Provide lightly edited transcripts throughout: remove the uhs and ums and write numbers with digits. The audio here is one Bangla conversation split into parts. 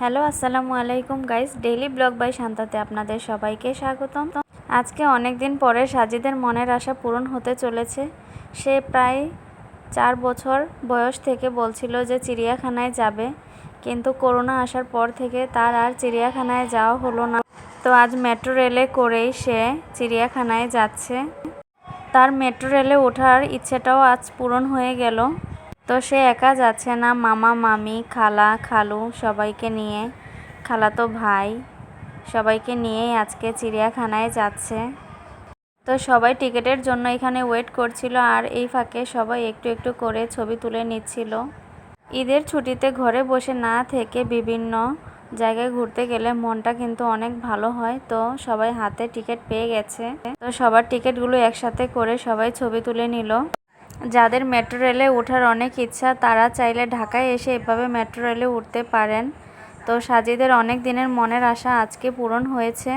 হ্যালো আসসালামু আলাইকুম গাইস, ডেইলি ব্লগ বাই শান্তাতে আপনাদের সবাইকে স্বাগতম। আজকে অনেক দিন পরে সাজিদের মনের আশা পূরণ হতে চলেছে। সে প্রায় 4 বছর বয়স থেকে বলছিল যে চিড়িয়াখানায় যাবে, কিন্তু করোনা আসার পর থেকে তার আর চিড়িয়াখানায় যাওয়া হলো না। তো আজ মেট্রো রেলে করেই সে চিড়িয়াখানায় যাচ্ছে। তার মেট্রো রেলে ওঠার ইচ্ছেটাও আজ পূরণ হয়ে গেল। তো সে একা যাচ্ছে না, মামা মামি খালা খালু সবাইকে নিয়ে, খালাতো ভাই সবাইকে নিয়েই আজকে চিড়িয়াখানায় যাচ্ছে। তো সবাই টিকিটের জন্য এখানে ওয়েট করছিল, আর এই ফাঁকে সবাই একটু একটু করে ছবি তুলে নিচ্ছিল। ঈদের ছুটিতে ঘরে বসে না থেকে বিভিন্ন জায়গায় ঘুরতে গেলে মনটা কিন্তু অনেক ভালো হয়। তো সবাই হাতে টিকিট পেয়ে গেছে, তো সবার টিকিটগুলো একসাথে করে সবাই ছবি তুলে নিল। যাদের মেট্রো রেলে ওঠার অনেক ইচ্ছা তারা চাইলে ঢাকায় এসে এভাবে মেট্রো রেলে উঠতে পারেন। তো সাজিদের অনেক দিনের মনের আশা আজকে পূরণ হয়েছে।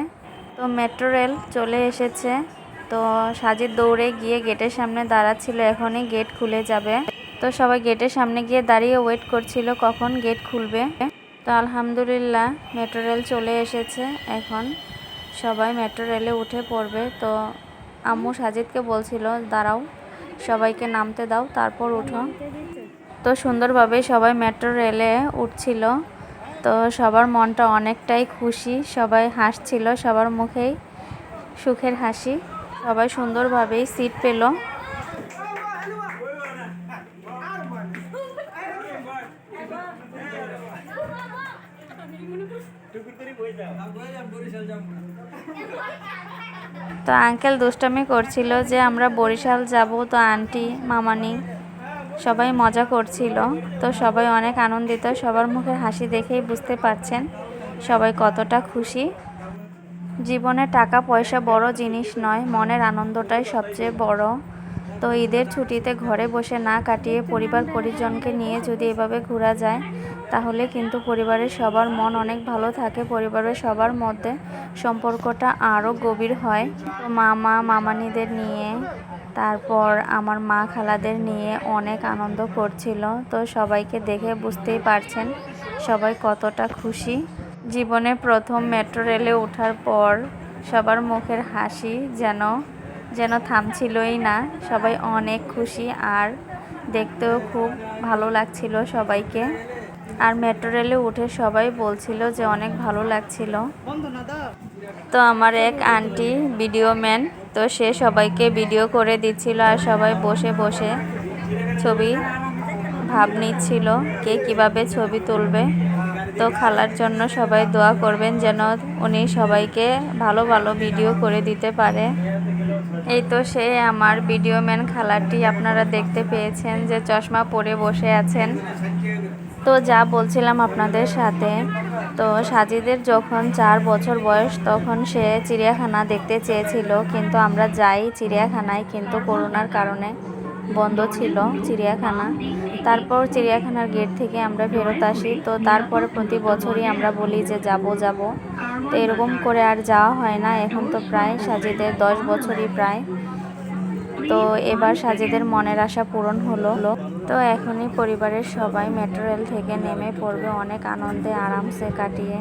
তো মেট্রো রেল চলে এসেছে। তো সাজিদ দৌড়ে গিয়ে গেটের সামনে দাঁড়াচ্ছিল, এখনই গেট খুলে যাবে। তো সবাই গেটের সামনে গিয়ে দাঁড়িয়ে ওয়েট করছিল কখন গেট খুলবে। তো আলহামদুলিল্লাহ মেট্রো রেল চলে এসেছে, এখন সবাই মেট্রো রেলে উঠে পড়বে। তো আম্মু সাজিদকে বলছিল দাঁড়াও, সবাইকে নামতে দাও, তারপর উঠো। তো সুন্দরভাবে সবাই মেট্রো রেলে উঠছিল। তো সবার মনটা অনেকটাই খুশি, সবাই হাসছিল, সবার মুখেই সুখের হাসি। সবাই সুন্দরভাবেই সিট পেল। তো আঙ্কেল দুষ্টামি করছিল যে আমরা বরিশাল যাব। তো আন্টি মামানি সবাই মজা করছিল। তো সবাই অনেক আনন্দিত, সবার মুখে হাসি দেখেই বুঝতে পারছেন সবাই কতটা খুশি। জীবনে টাকা পয়সা বড় জিনিস নয়, মনের আনন্দটাই সবচেয়ে বড়। তো ঈদের ছুটিতে ঘরে বসে না কাটিয়ে পরিবার পরিজনকে নিয়ে যদি এভাবে ঘোরা যায় তাহলে কিন্তু পরিবারের সবার মন অনেক ভালো থাকে, পরিবারের সবার মধ্যে সম্পর্কটা আরও গভীর হয়। তো মামা মামানিদের নিয়ে, তারপর আমার মা খালাদের নিয়ে অনেক আনন্দ করছিল। তো সবাইকে দেখে বুঝতেই পারছেন সবাই কতটা খুশি। জীবনে প্রথম মেট্রো রেলে ওঠার পর সবার মুখের হাসি যেন থামছিলই না। সবাই অনেক খুশি, আর দেখতেও খুব ভালো লাগছিল সবাইকে। আর মেট্রো রেলে উঠে সবাই বলছিল যে অনেক ভালো লাগছিল। তো আমার এক আন্টি ভিডিও ম্যান, তো সে সবাইকে ভিডিও করে দিচ্ছিল, আর সবাই বসে বসে ছবি ভাব নিচ্ছিল কে কিভাবে ছবি তুলবে। তো খালার জন্য সবাই দোয়া করবেন যেন উনি সবাইকে ভালো ভালো ভিডিও করে দিতে পারে। এই তো সে আমার ভিডিও ম্যান খালাটি, আপনারা দেখতে পেয়েছেন যে চশমা পরে বসে আছেন। তো যা বলছিলাম আপনাদের সাথে, তো সাজিদের যখন 4 বছর বয়স তখন সে চিড়িয়াখানা দেখতে চেয়েছিল, কিন্তু আমরা যাই চিড়িয়াখানায়, কিন্তু করোনার কারণে বন্ধ ছিল চিড়িয়াখানা। তারপর চিড়িয়াখানার গেট থেকে আমরা ফেরত আসি। তো তারপরে প্রতি বছরই আমরা বলি যে যাব। তো এরকম করে আর যাওয়া হয় না। এখন তো প্রায় সাজিদের 10 বছরই প্রায়। তো এবার সাজিদের মনের আশা পূরণ হলো। তো এখনই পরিবারের সবাই মেট্রো রেল থেকে নেমে পড়বে, অনেক আনন্দে আরামসে কাটিয়ে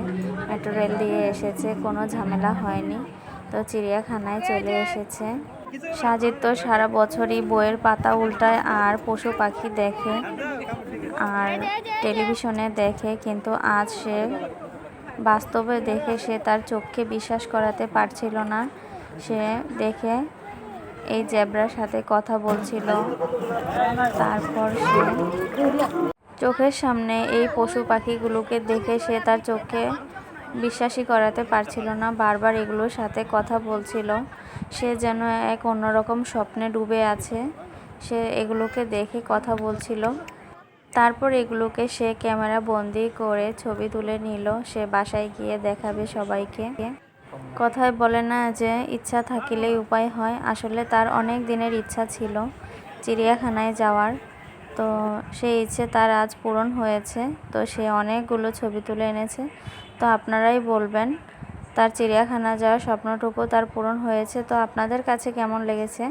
মেট্রো রেল দিয়ে এসেছে, কোনো ঝামেলা হয়নি। তো চিড়িয়াখানায় চলে এসেছে। সাজিদ তো সারা বছরই বইয়ের পাতা উল্টায় আর পশু পাখি দেখে আর টেলিভিশনে দেখে, কিন্তু আজ সে বাস্তবে দেখে সে তার চোখকে বিশ্বাস করাতে পারছিল না। সে দেখে এই জেব্রার সাথে কথা বলছিল, তারপর সে চোখের সামনে এই পশু পাখিগুলোকে দেখে সে তার চোখকে বিশ্বাসই করাতে পারছিল না, বারবার এগুলোর সাথে কথা বলছিল। সে যেন এক অন্যরকম স্বপ্নে ডুবে আছে। সে এগুলোকে দেখে কথা বলছিল। তারপর এগুলোকে সে ক্যামেরা বন্দি করে ছবি তুলে নিল, সে বাসায় গিয়ে দেখাবে সবাইকে। কথায় বলে না যে ইচ্ছা থাকিলেই উপায় হয়, আসলে তার অনেক দিনের ইচ্ছা ছিল চিড়িয়াখানায় যাওয়ার। তো সেই ইচ্ছে তার আজ পূরণ হয়েছে। তো সে অনেকগুলো ছবি তুলে এনেছে। তো আপনারাই বলবেন তার চিড়িয়াখানা যাওয়ার স্বপ্নটুকু তার পূরণ হয়েছে। তো আপনাদের কাছে কেমন লেগেছে?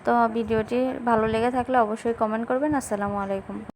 তো ভিডিওটি ভালো লেগে থাকলে অবশ্যই কমেন্ট করবেন। আসসালামু আলাইকুম।